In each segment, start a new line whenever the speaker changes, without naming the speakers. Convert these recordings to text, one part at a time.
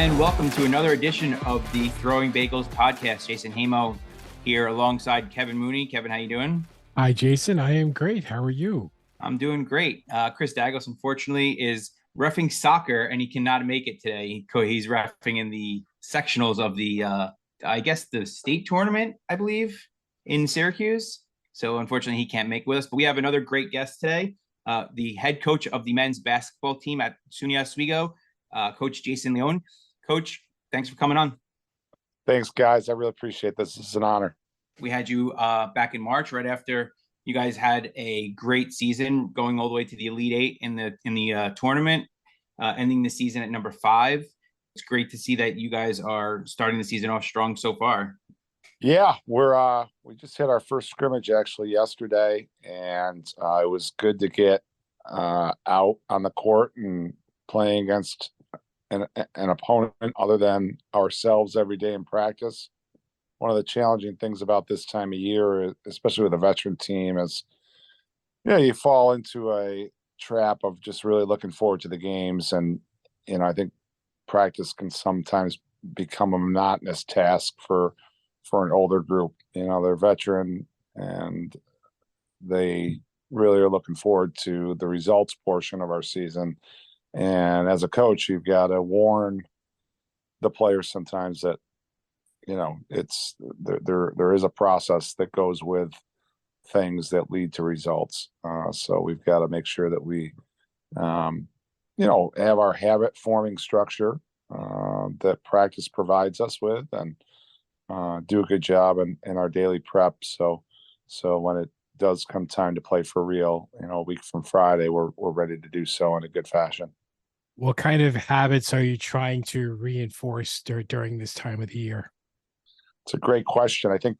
and welcome to another edition of the Throwing Bagels Podcast. Jason Leone here alongside Kevin Mooney. Kevin, how you doing?
Hi, Jason. I am great. How are you?
I'm doing great. Chris Dagos, unfortunately, is reffing soccer, and he cannot make it today. He's reffing in the sectionals of the, the state tournament, I believe, in Syracuse. So, unfortunately, he can't make it with us. But we have another great guest today, the head coach of the men's basketball team at SUNY Oswego, Coach Jason Leone. Coach, thanks for coming on.
Thanks, guys. I really appreciate this. This is an honor.
We had you back in March, right after you guys had a great season, going all the way to the Elite Eight in the tournament, ending the season at number 5. It's great to see that you guys are starting the season off strong so far.
Yeah, we just had our first scrimmage actually yesterday, and it was good to get out on the court and playing against an opponent other than ourselves every day in practice. One of the challenging things about this time of year, especially with a veteran team, is you fall into a trap of just really looking forward to the games. And, I think practice can sometimes become a monotonous task for an older group. They're veteran and they really are looking forward to the results portion of our season. And as a coach, you've got to warn the players sometimes that, it's there is a process that goes with things that lead to results. So we've got to make sure that we, have our habit forming structure that practice provides us with, and do a good job in our daily prep. So when it does come time to play for real, a week from Friday, we're ready to do so in a good fashion.
What kind of habits are you trying to reinforce during this time of the year?
It's a great question. I think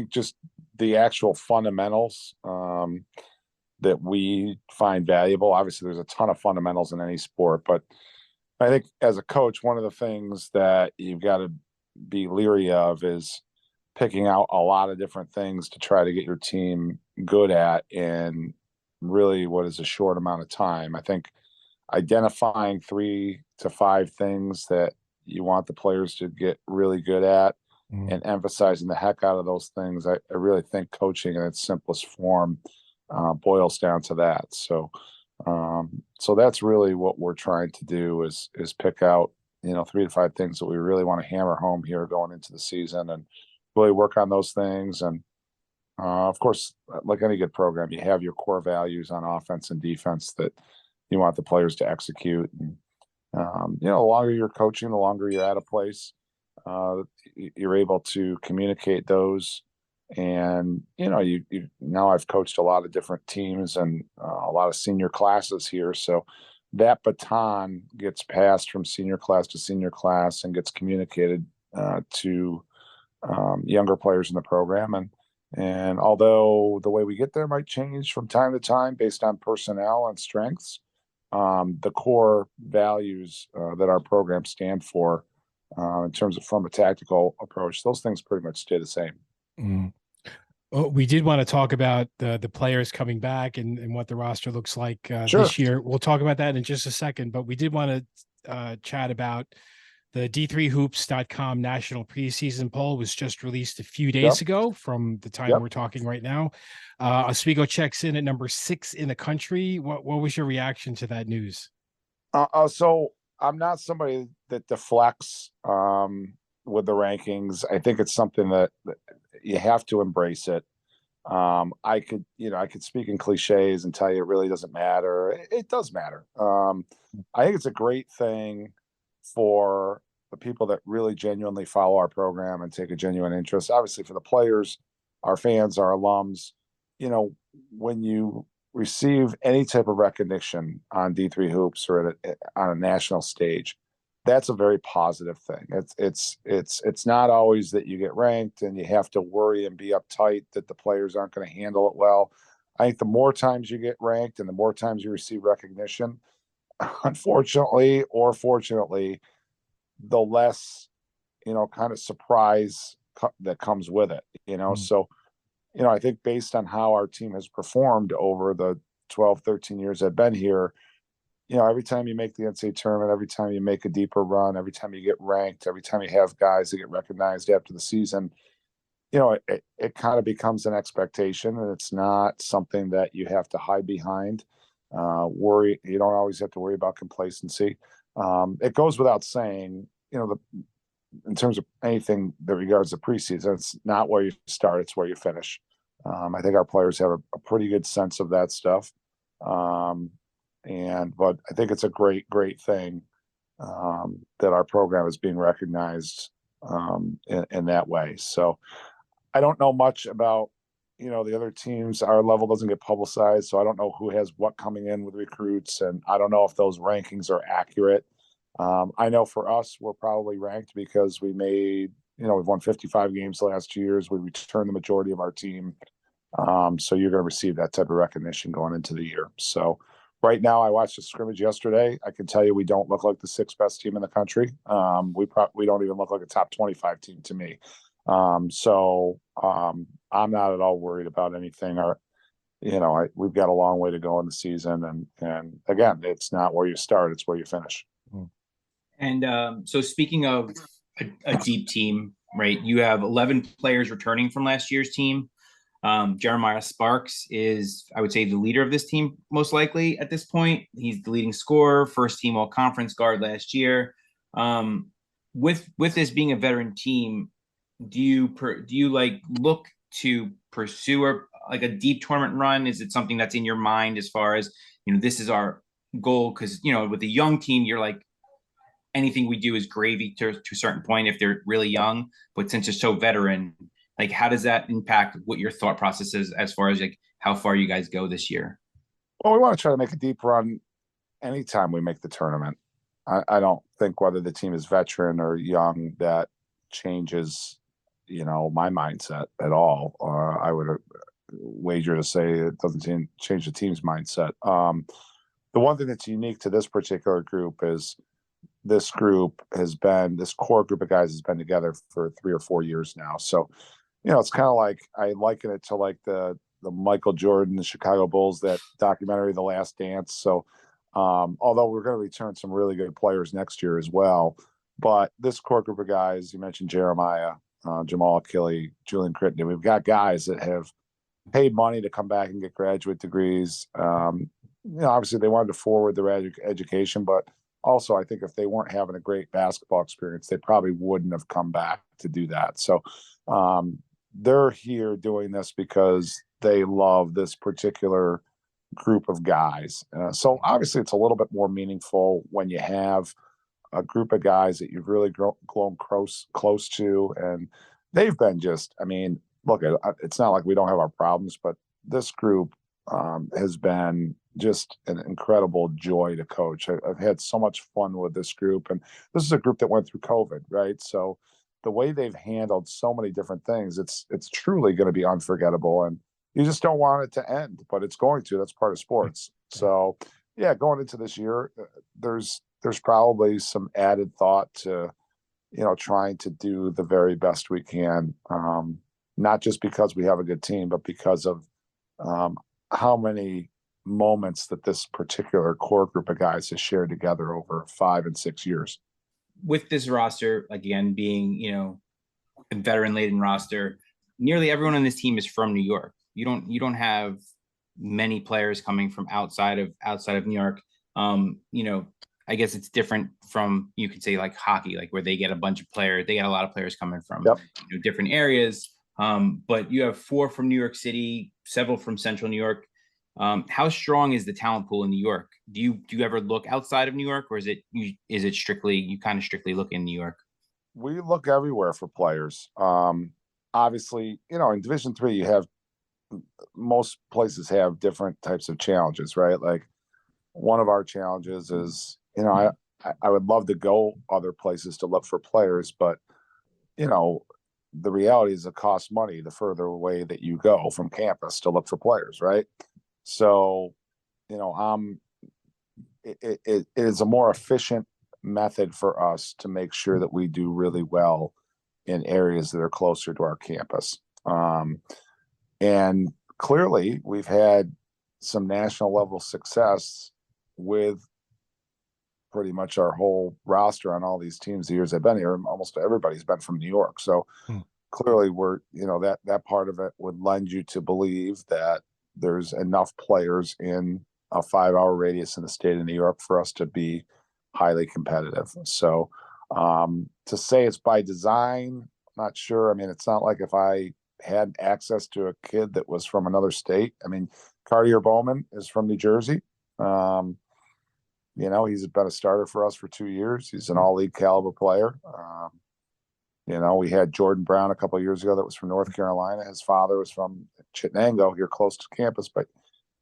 just the actual fundamentals that we find valuable. Obviously, there's a ton of fundamentals in any sport, but I think as a coach, one of the things that you've got to be leery of is picking out a lot of different things to try to get your team good at in really what is a short amount of time. I think identifying 3 to 5 things that you want the players to get really good at and emphasizing the heck out of those things. I really think coaching in its simplest form boils down to that. So that's really what we're trying to do is pick out, 3 to 5 things that we really want to hammer home here going into the season and really work on those things. And of course, like any good program, you have your core values on offense and defense that you want the players to execute. And, the longer you're coaching, the longer you're at a place, you're able to communicate those. And, you now I've coached a lot of different teams and a lot of senior classes here. So that baton gets passed from senior class to senior class and gets communicated to younger players in the program. And although the way we get there might change from time to time based on personnel and strengths, the core values that our programs stand for in terms of from a tactical approach, those things pretty much stay the same.
Well, we did want to talk about the players coming back and what the roster looks like
Sure.
this year. We'll talk about that in just a second, but we did want to chat about the D3hoops.com national preseason poll was just released a few days ago from the time we're talking right now. Oswego checks in at number 6 in the country. What was your reaction to that news?
So I'm not somebody that deflects with the rankings. I think it's something that you have to embrace it. I could speak in cliches and tell you it really doesn't matter. It does matter. I think it's a great thing for the people that really genuinely follow our program and take a genuine interest. Obviously, for the players, our fans, our alums, when you receive any type of recognition on D3 Hoops or on a national stage, that's a very positive thing. It's not always that you get ranked and you have to worry and be uptight that the players aren't going to handle it well. I think the more times you get ranked and the more times you receive recognition, unfortunately or fortunately, the less, kind of surprise that comes with it, So, I think based on how our team has performed over the 12, 13 years I've been here, every time you make the NCAA tournament, every time you make a deeper run, every time you get ranked, every time you have guys that get recognized after the season, it kind of becomes an expectation, and it's not something that you have to hide behind. Worry, you don't always have to worry about complacency. It goes without saying, in terms of anything that regards the preseason, it's not where you start, it's where you finish. I think our players have a pretty good sense of that stuff. But I think it's a great thing that our program is being recognized in that way. So I don't know much about, the other teams. Our level doesn't get publicized, so I don't know who has what coming in with recruits, and I don't know if those rankings are accurate. I know for us, we're probably ranked because we made, we've won 55 games the last 2 years. We returned the majority of our team. So you're going to receive that type of recognition going into the year. So right now, I watched the scrimmage yesterday. I can tell you we don't look like the sixth best team in the country. We don't even look like a top 25 team to me. I'm not at all worried about anything. We've got a long way to go in the season, and again, it's not where you start; it's where you finish.
And so, speaking of a deep team, right? You have 11 players returning from last year's team. Jeremiah Sparks is, I would say, the leader of this team, most likely at this point. He's the leading scorer, first team all conference guard last year. With this being a veteran team, do you like look to pursue a deep tournament run? Is it something that's in your mind as far as, this is our goal? Because, with a young team, you're like, anything we do is gravy to a certain point if they're really young. But since you're so veteran, like, how does that impact what your thought process is as far as like how far you guys go this year?
Well, we want to try to make a deep run anytime we make the tournament. I don't think whether the team is veteran or young that changes, my mindset at all. I would wager to say it doesn't change the team's mindset. The one thing that's unique to this particular group is this core group of guys has been together for 3 or 4 years now. So, it's kind of like, I liken it to like the Michael Jordan, the Chicago Bulls, that documentary, The Last Dance. So, although we're going to return some really good players next year as well, but this core group of guys, you mentioned Jeremiah, Jamal Achille, Julian Crittenden, we've got guys that have paid money to come back and get graduate degrees. Obviously they wanted to forward their education, but also I think if they weren't having a great basketball experience, they probably wouldn't have come back to do that. So they're here doing this because they love this particular group of guys. So obviously it's a little bit more meaningful when you have a group of guys that you've really grown close to. And they've been look, it's not like we don't have our problems, but this group has been just an incredible joy to coach. I've had so much fun with this group. And this is a group that went through COVID, right? So the way they've handled so many different things, it's truly going to be unforgettable. And you just don't want it to end, but it's going to. That's part of sports. So, yeah, going into this year, there's probably some added thought to, trying to do the very best we can, not just because we have a good team, but because of how many moments that this particular core group of guys has shared together over 5 and 6 years.
With this roster, again, being, a veteran-laden roster, nearly everyone on this team is from New York. You don't have many players coming from outside of New York. I guess it's different from, you could say, like hockey, like where they get a bunch of players. They get a lot of players coming from different areas. But you have 4 from New York City, several from Central New York. How strong is the talent pool in New York? Do you ever look outside of New York, or is it strictly, you kind of strictly look in New York?
We look everywhere for players. Obviously, in Division III, you have, most places have different types of challenges, right? Like one of our challenges is, I would love to go other places to look for players, but the reality is it costs money the further away that you go from campus to look for players, right? So, it is a more efficient method for us to make sure that we do really well in areas that are closer to our campus. And clearly we've had some national level success with pretty much our whole roster on all these teams the years I've been here. Almost everybody's been from New York. So clearly we're, that part of it would lend you to believe that there's enough players in a 5-hour radius in the state of New York for us to be highly competitive. So to say it's by design, I'm not sure. I mean, it's not like if I had access to a kid that was from another state. I mean, Cartier Bowman is from New Jersey. He's been a starter for us for 2 years. He's an all-league caliber player. We had Jordan Brown a couple of years ago that was from North Carolina. His father was from Chittenango, here close to campus, but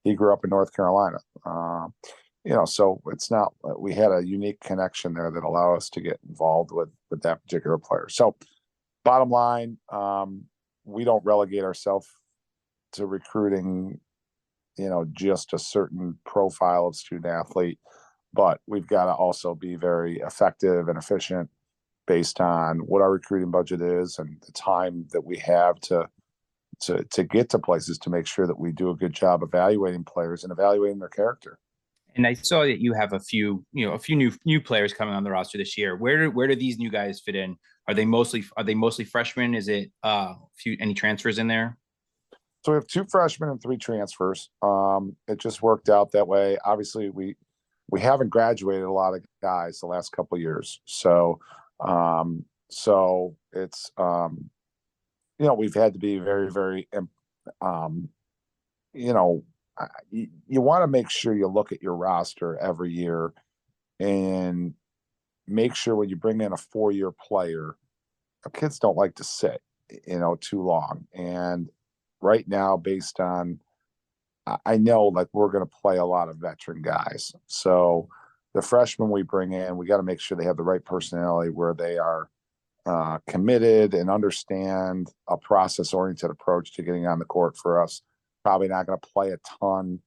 he grew up in North Carolina. So it's not, we had a unique connection there that allowed us to get involved with that particular player. So bottom line, we don't relegate ourselves to recruiting, just a certain profile of student athlete, but we've got to also be very effective and efficient based on what our recruiting budget is and the time that we have to get to places to make sure that we do a good job evaluating players and evaluating their character.
And I saw that you have a few new players coming on the roster this year. Where do these new guys fit in? Are they mostly freshmen? Is it any transfers in there?
So we have 2 freshmen and 3 transfers. It just worked out that way. Obviously, we haven't graduated a lot of guys the last couple of years. So it's we've had to be very, very you want to make sure you look at your roster every year and make sure when you bring in a 4-year player, kids don't like to sit, too long. And right now, based on, I know like we're going to play a lot of veteran guys. So the freshmen we bring in, we got to make sure they have the right personality where they are committed and understand a process-oriented approach to getting on the court for us. Probably not going to play a ton,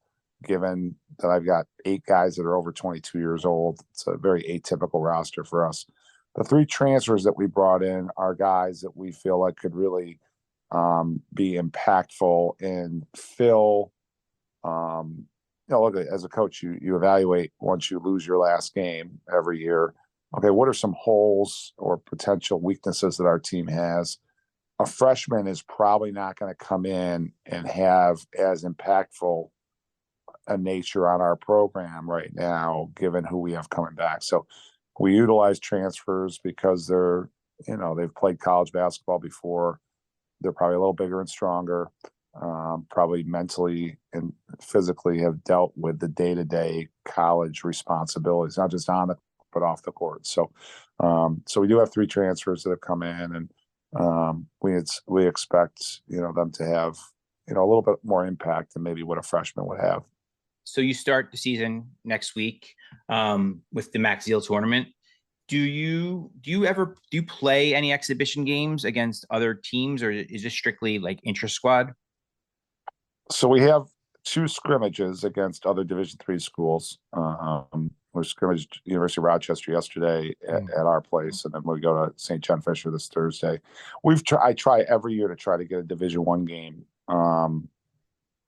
given that I've got 8 guys that are over 22 years old. It's a very atypical roster for us. The 3 transfers that we brought in are guys that we feel like could really be impactful and fill. Look, as a coach, you evaluate once you lose your last game every year. Okay, what are some holes or potential weaknesses that our team has? A freshman is probably not going to come in and have as impactful a nature on our program right now, given who we have coming back. So we utilize transfers because they're, they've played college basketball before. They're probably a little bigger and stronger, probably mentally and physically have dealt with the day-to-day college responsibilities, not just on the but off the court. So we do have 3 transfers that have come in, and we expect them to have a little bit more impact than maybe what a freshman would have.
So you start the season next week with the Max Zeal tournament. Do you play any exhibition games against other teams, or is this strictly like intra-squad?
So we have 2 scrimmages against other Division III schools. We scrimmaged University of Rochester yesterday at our place, and then we go to St. John Fisher this Thursday. I try every year to try to get a Division I game,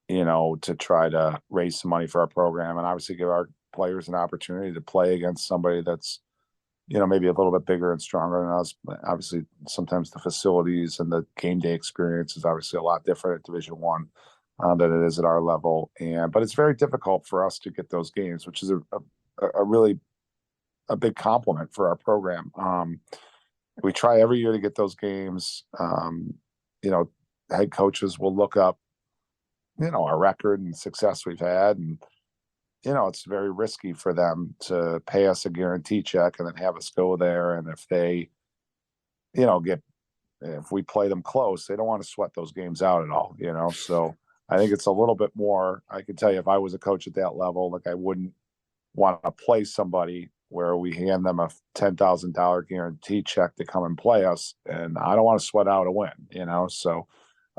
to try to raise some money for our program and obviously give our players an opportunity to play against somebody that's, maybe a little bit bigger and stronger than us. Obviously, sometimes the facilities and the game day experience is obviously a lot different at Division I than it is at our level. But it's very difficult for us to get those games, which is a really big compliment for our program. We try every year to get those games. Head coaches will look up, our record and success we've had. And, it's very risky for them to pay us a guarantee check and then have us go there. And if they, if we play them close, they don't want to sweat those games out at all, So I think it's a little bit more, I can tell you if I was a coach at that level, like I wouldn't want to play somebody where we hand them a $10,000 guarantee check to come and play us, and I don't want to sweat out a win, So,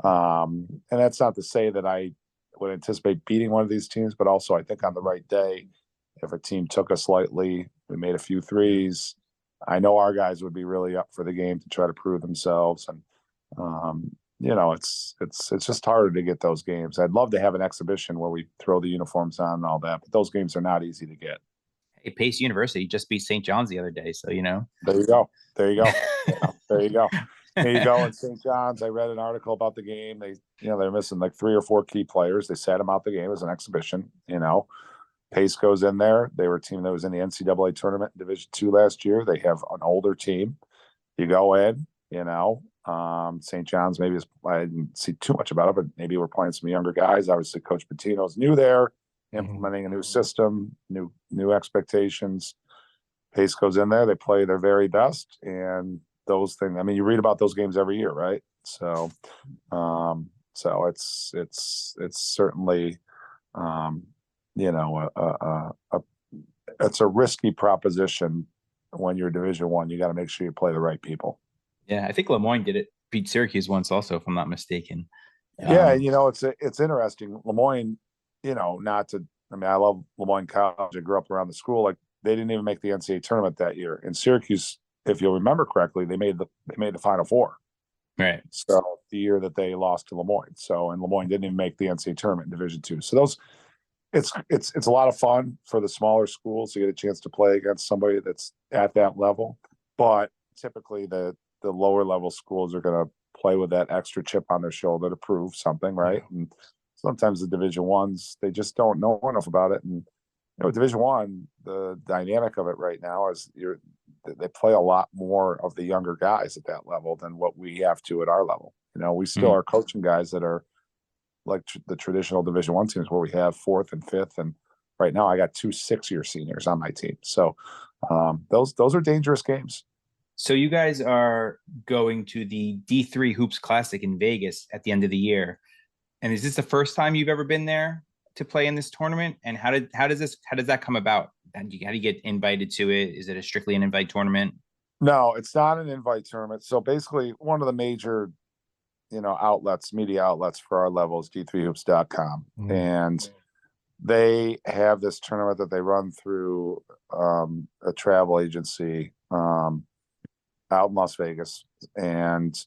and that's not to say that I would anticipate beating one of these teams, but also I think on the right day, if a team took us lightly, we made a few threes, I know our guys would be really up for the game to try to prove themselves, and it's just harder to get those games. I'd love to have an exhibition where we throw the uniforms on and all that, but those games are not easy to get.
Hey, Pace University just beat St. John's the other day, so
There you go. There you go. There you go. There you go. In St. John's, I read an article about the game. They're missing like 3 or 4 key players. They sat them out the game as an exhibition. Pace goes in there. They were a team that was in the NCAA tournament in Division II last year. They have an older team. You go in, St. John's I didn't see too much about it, but maybe we're playing some younger guys. Obviously, Coach Patino's new there, implementing a new system, new expectations. Pace goes in there. They play their very best, and those things. I mean, you read about those games every year, right? So it's certainly, it's a risky proposition when you're Division I. You got to make sure you play the right people.
Yeah, I think Lemoyne beat Syracuse once also, if I'm not mistaken.
Yeah, it's interesting. Lemoyne, I love Lemoyne College. I grew up around the school. Like, they didn't even make the NCAA tournament that year. And Syracuse, if you'll remember correctly, they made the Final Four.
Right.
So the year that they lost to Lemoyne. And Lemoyne didn't even make the NCAA tournament in Division II. So it's a lot of fun for the smaller schools to get a chance to play against somebody that's at that level. But typically the lower level schools are going to play with that extra chip on their shoulder to prove something, right? Yeah. And sometimes the Division I's, they just don't know enough about it. And Division I, the dynamic of it right now is they play a lot more of the younger guys at that level than what we have to at our level. We still are coaching guys that are like the traditional Division I teams where we have 4th and 5th. And right now I got 2 6-year seniors on my team. So those are dangerous games.
So you guys are going to the D3 Hoops Classic in Vegas at the end of the year. And is this the first time you've ever been there to play in this tournament? And how does that come about? How do you get invited to it? Is it strictly an invite tournament?
No, it's not an invite tournament. So basically one of the major, media outlets for our level is d3hoops.com. And they have this tournament that they run through a travel agency out in Las Vegas. And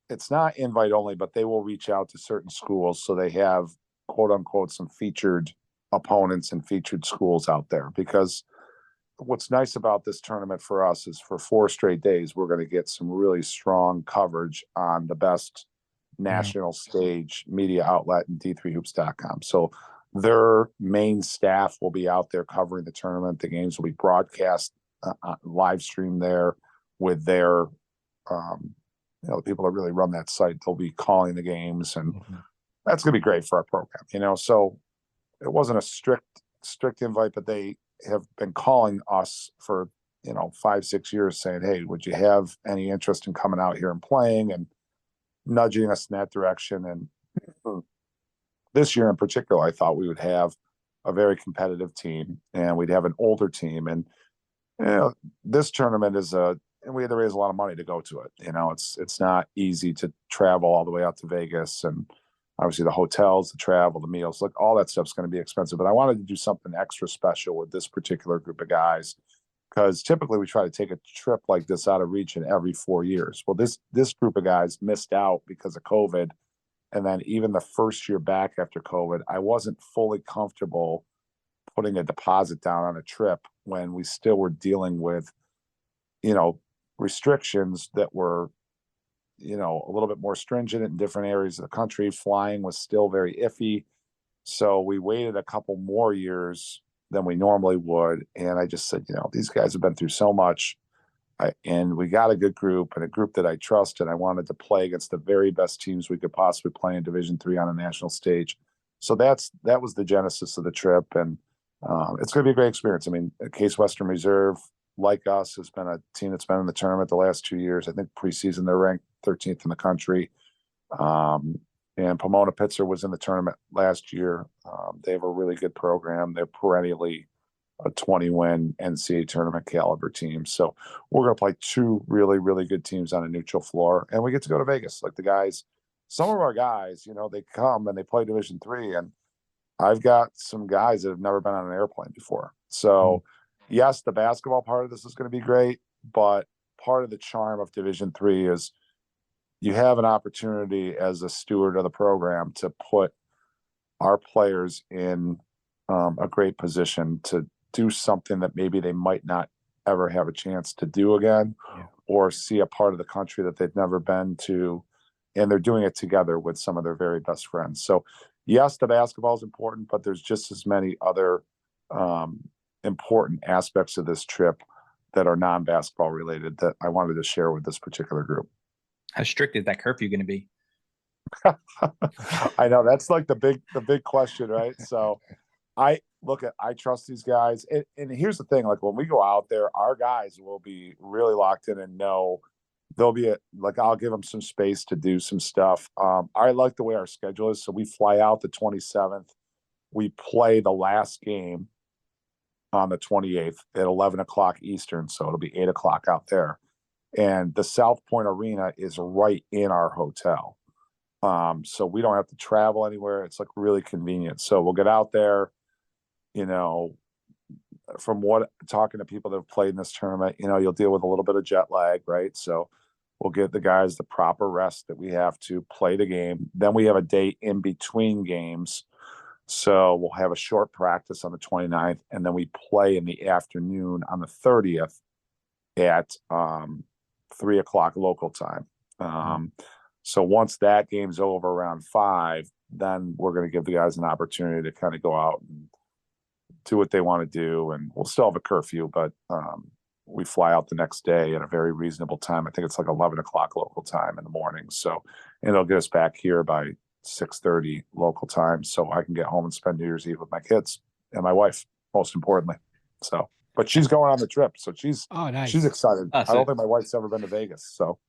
it's not invite only, but they will reach out to certain schools. So they have, quote unquote, some featured opponents and featured schools out there. Because what's nice about this tournament for us is for 4 straight days, we're going to get some really strong coverage on the best national stage media outlet in d3hoops.com. So their main staff will be out there covering the tournament. The games will be broadcast live stream there with their, the people that really run that site. They'll be calling the games, and that's going to be great for our program. So it wasn't a strict invite, but they have been calling us for 5-6 years saying, hey, would you have any interest in coming out here and playing, and nudging us in that direction. And this year in particular, I thought we would have a very competitive team, and we'd have an older team. And this tournament and we had to raise a lot of money to go to it. It's not easy to travel all the way out to Vegas, and obviously the hotels, the travel, the meals, like all that stuff's going to be expensive. But I wanted to do something extra special with this particular group of guys, because typically we try to take a trip like this out of region every 4 years. Well, this group of guys missed out because of COVID. And then even the first year back after COVID, I wasn't fully comfortable putting a deposit down on a trip when we still were dealing with, restrictions that were, a little bit more stringent in different areas of the country. Flying was still very iffy. So we waited a couple more years than we normally would. And I just said, these guys have been through so much. And we got a good group, and a group that I trust, and I wanted to play against the very best teams we could possibly play in Division III on a national stage. So that was the genesis of the trip. And it's going to be a great experience. I mean, Case Western Reserve, like us, has been a team that's been in the tournament the last 2 years. I think preseason they're ranked 13th in the country. And Pomona Pitzer was in the tournament last year. They have a really good program. They're perennially a 20-win NCAA tournament caliber team. So we're going to play 2 really, really good teams on a neutral floor, and we get to go to Vegas. Like the guys, some of our guys, they come and they play Division III, and I've got some guys that have never been on an airplane before. So yes, the basketball part of this is going to be great, but part of the charm of Division III is you have an opportunity as a steward of the program to put our players in a great position to do something that maybe they might not ever have a chance to do again, or see a part of the country that they've never been to. And they're doing it together with some of their very best friends. So yes, the basketball is important, but there's just as many other important aspects of this trip that are non-basketball related that I wanted to share with this particular group.
How strict is that curfew going to be?
I know that's like the big question, right? So I trust these guys. And here's the thing, like when we go out there, our guys will be really locked in and know they'll be I'll give them some space to do some stuff. I like the way our schedule is. So we fly out the 27th. We play the last game on the 28th at 11 o'clock Eastern. So it'll be 8 o'clock out there. And the South Point Arena is right in our hotel. So we don't have to travel anywhere. It's like really convenient. So we'll get out there, from talking to people that have played in this tournament, you'll deal with a little bit of jet lag, right? So we'll give the guys the proper rest that we have to play the game. Then we have a day in between games. So we'll have a short practice on the 29th, and then we play in the afternoon on the 30th at 3 o'clock local time. So once that game's over around 5, then we're going to give the guys an opportunity to kind of go out and do what they want to do. And we'll still have a curfew, but we fly out the next day at a very reasonable time. I think it's like 11 o'clock local time in the morning. So, and it'll get us back here by 6:30 local time, so I can get home and spend New Year's Eve with my kids and my wife, most importantly. So, but she's going on the trip, so she's excited. I don't think my wife's ever been to Vegas, so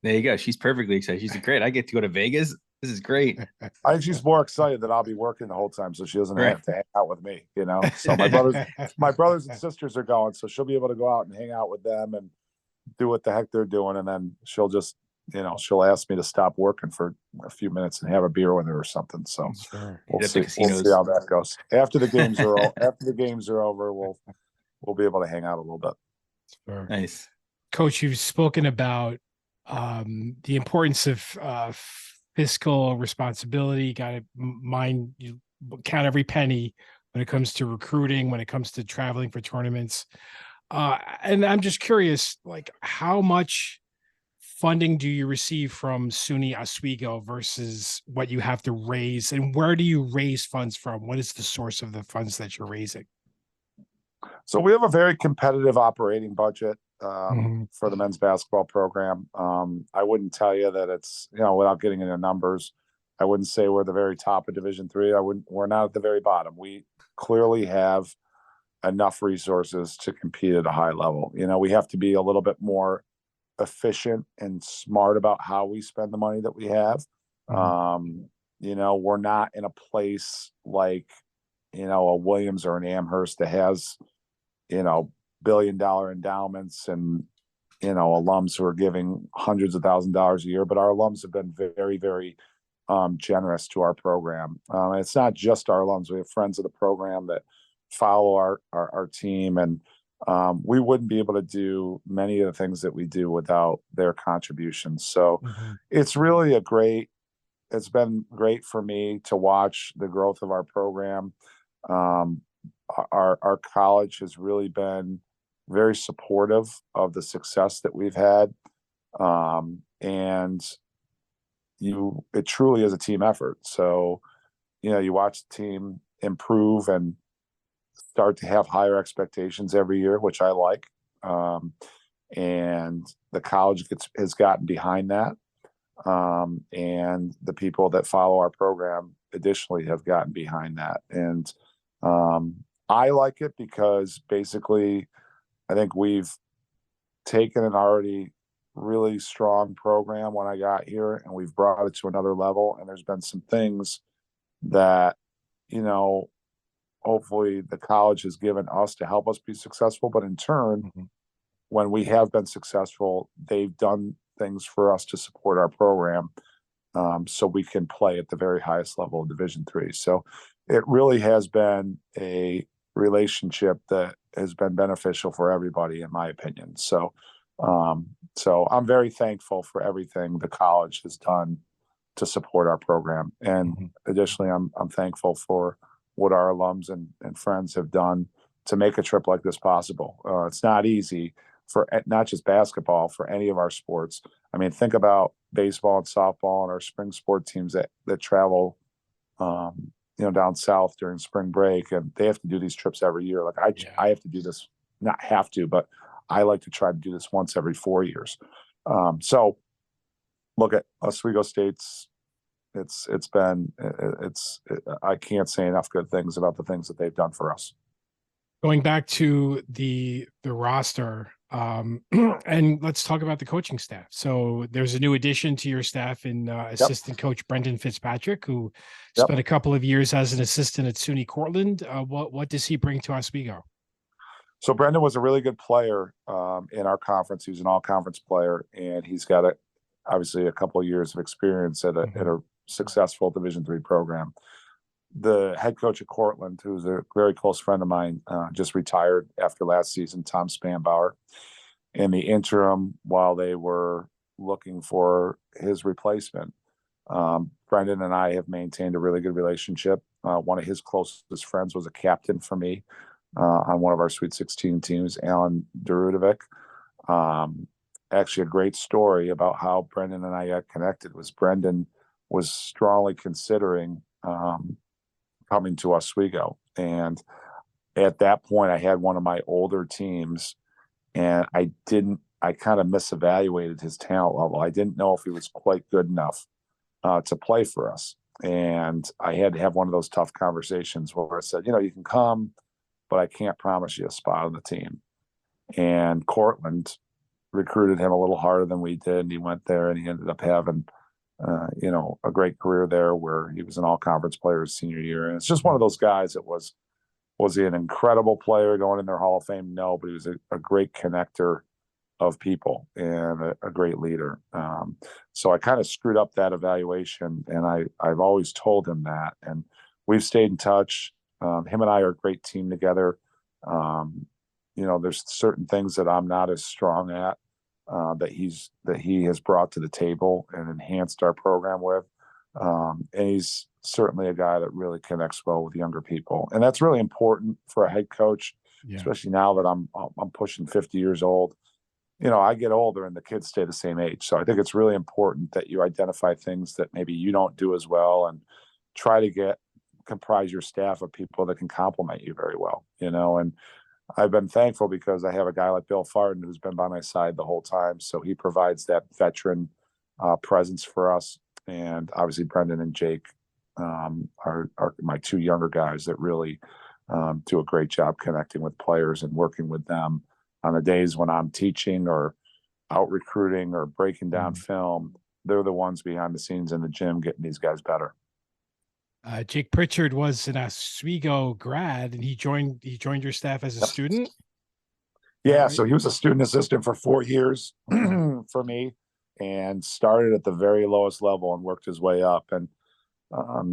there you go. She's perfectly excited. She's great. I get to go to Vegas. This is great.
I think she's more excited that I'll be working the whole time, so she doesn't have to hang out with me. So my brothers and sisters are going, so she'll be able to go out and hang out with them and do what the heck they're doing, and then she'll just she'll ask me to stop working for a few minutes and have a beer with her or something. So we'll see how that goes. After the games are over, we'll be able to hang out a little bit.
Nice.
Coach, you've spoken about the importance of fiscal responsibility. Got to you count every penny when it comes to recruiting, when it comes to traveling for tournaments. And I'm just curious, like, how much funding do you receive from SUNY Oswego versus what you have to raise, and where do you raise funds from? What is the source of the funds that you're raising?
So we have a very competitive operating budget for the men's basketball program. I wouldn't tell you that it's, without getting into numbers, I wouldn't say we're the very top of Division III. We're not at the very bottom. We clearly have enough resources to compete at a high level. We have to be a little bit more efficient and smart about how we spend the money that we have. We're not in a place like, a Williams or an Amherst that has, billion-dollar endowments and, alums who are giving hundreds of $1,000s a year, but our alums have been very, very generous to our program. And it's not just our alums. We have friends of the program that follow our team, and we wouldn't be able to do many of the things that we do without their contributions. So it's really it's been great for me to watch the growth of our program. Our college has really been very supportive of the success that we've had. And it truly is a team effort. So, you watch the team improve and start to have higher expectations every year, which I like. And the college has gotten behind that. And the people that follow our program additionally have gotten behind that. And I like it because basically I think we've taken an already really strong program when I got here, and we've brought it to another level. And there's been some things that, hopefully the college has given us to help us be successful. But in turn, when we have been successful, they've done things for us to support our program, so we can play at the very highest level of Division III. So it really has been a relationship that has been beneficial for everybody, in my opinion. So I'm very thankful for everything the college has done to support our program. And additionally, I'm thankful for what our alums and friends have done to make a trip like this possible. It's not easy for not just basketball, for any of our sports. I mean, think about baseball and softball and our spring sport teams that travel, down south during spring break, and they have to do these trips every year. Like I have to do this, not have to, but I like to try to do this once every 4 years. So look at Oswego State's. I can't say enough good things about the things that they've done for us.
Going back to the roster, and let's talk about the coaching staff. So there's a new addition to your staff in assistant coach Brendan Fitzpatrick, who spent a couple of years as an assistant at SUNY Cortland. What does he bring to Oswego?
So Brendan was a really good player in our conference. He was an all-conference player, and he's got obviously a couple of years of experience at a successful Division III program. The head coach at Cortland, who's a very close friend of mine, just retired after last season, Tom Spanbauer. In the interim, while they were looking for his replacement, Brendan and I have maintained a really good relationship. One of his closest friends was a captain for me on one of our Sweet 16 teams, Alan Darudovic. Actually, a great story about how Brendan and I got connected was Brendan was strongly considering coming to Oswego. And at that point, I had one of my older teams, and I kind of misevaluated his talent level. I didn't know if he was quite good enough to play for us. And I had to have one of those tough conversations where I said, you can come, but I can't promise you a spot on the team. And Cortland recruited him a little harder than we did. And he went there and he ended up having a great career there where he was an all-conference player his senior year. And it's just one of those guys that was he an incredible player going in their Hall of Fame? No, but he was a great connector of people and a great leader. So I kind of screwed up that evaluation, and I've always told him that. And we've stayed in touch. Him and I are a great team together. There's certain things that I'm not as strong at, that he has brought to the table and enhanced our program with. And he's certainly a guy that really connects well with younger people. And that's really important for a head coach, especially now that I'm pushing 50 years old. I get older and the kids stay the same age. So I think it's really important that you identify things that maybe you don't do as well and try to comprise your staff of people that can complement you very well, and I've been thankful because I have a guy like Bill Farden who's been by my side the whole time. So he provides that veteran presence for us. And obviously Brendan and Jake are my two younger guys that really do a great job connecting with players and working with them on the days when I'm teaching or out recruiting or breaking down film. They're the ones behind the scenes in the gym getting these guys better.
Jake Pritchard was an Oswego grad, and he joined your staff as a student.
Yeah, right? So he was a student assistant for 4 years for me, and started at the very lowest level and worked his way up. And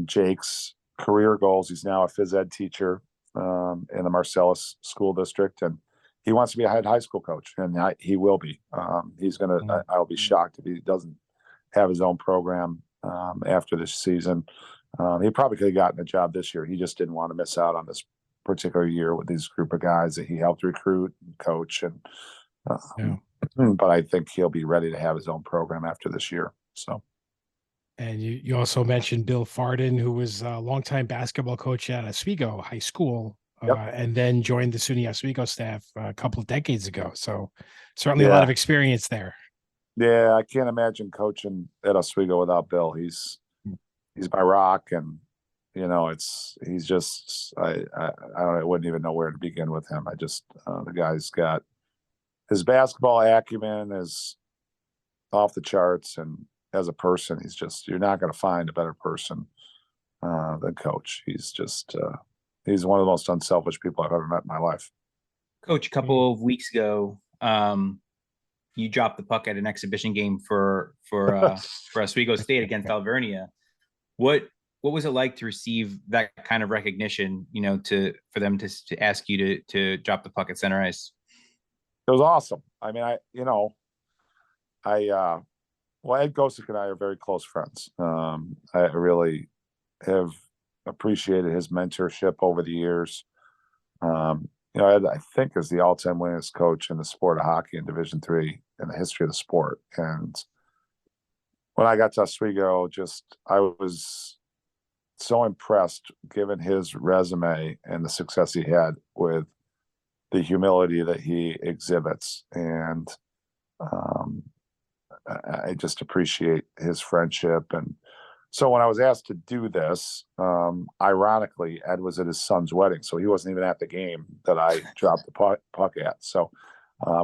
Jake's career goals, he's now a phys ed teacher in the Marcellus School District, and he wants to be a head high school coach, and he will be. He's gonna. I'll be shocked if he doesn't have his own program after this season. He probably could have gotten a job this year. He just didn't want to miss out on this particular year with these group of guys that he helped recruit and coach. But I think he'll be ready to have his own program after this year. So.
And you also mentioned Bill Farden, who was a longtime basketball coach at Oswego High School, and then joined the SUNY Oswego staff a couple of decades ago. So certainly a lot of experience there. Yeah,
I can't imagine coaching at Oswego without Bill. He's my rock, and he's just I wouldn't even know where to begin with him. The guy's got his basketball acumen is off the charts, and as a person, you're not going to find a better person than Coach. He's he's one of the most unselfish people I've ever met in my life.
Coach, a couple of weeks ago, you dropped the puck at an exhibition game for Oswego State against Alvernia. What was it like to receive that kind of recognition, for them to ask you to drop the puck at center ice?
It was awesome. I mean, Ed Gosick and I are very close friends. I really have appreciated his mentorship over the years. Ed, I think is the all-time winningest coach in the sport of hockey in Division III in the history of the sport. And when I got to Oswego, I was so impressed given his resume and the success he had with the humility that he exhibits. And I just appreciate his friendship. And so when I was asked to do this, ironically, Ed was at his son's wedding, so he wasn't even at the game that I dropped the puck at. So,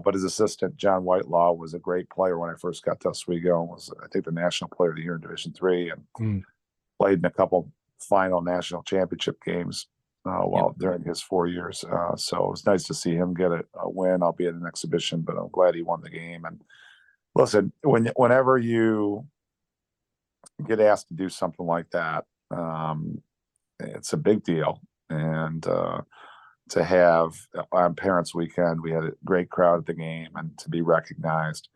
but his assistant, John Whitelaw, was a great player when I first got to Oswego and was, I think, the National Player of the Year in Division III and played in a couple final national championship games during his 4 years. So it was nice to see him get a win, albeit an exhibition, but I'm glad he won the game. And listen, whenever you get asked to do something like that, it's a big deal. And to have on Parents Weekend, we had a great crowd at the game, and to be recognized,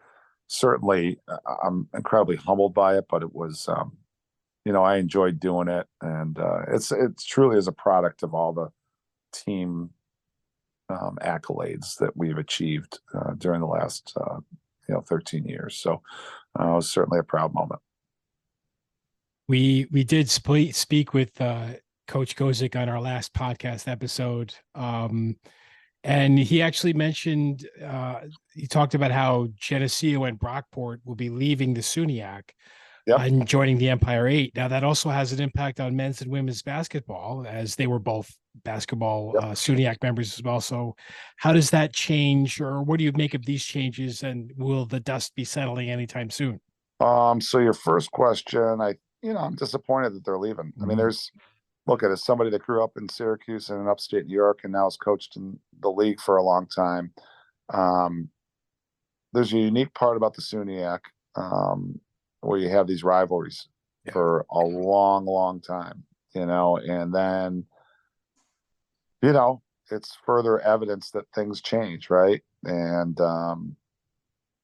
certainly I'm incredibly humbled by it, but it was, I enjoyed doing it. And it's truly is a product of all the team accolades that we've achieved during the last 13 years. So it was certainly a proud moment.
We did speak with Coach Gozick on our last podcast episode, and he actually mentioned he talked about how Geneseo and Brockport will be leaving the SUNY and joining the Empire 8. Now that also has an impact on men's and women's basketball, as they were both basketball SUNY members as well. So how does that change, or what do you make of these changes, and will the dust be settling anytime soon?
So your first question, I'm disappointed that they're leaving. I mean, look at it, as somebody that grew up in Syracuse and in upstate New York and now has coached in the league for a long time. There's a unique part about the SUNY where you have these rivalries for a long, long time, and then, it's further evidence that things change, right? And,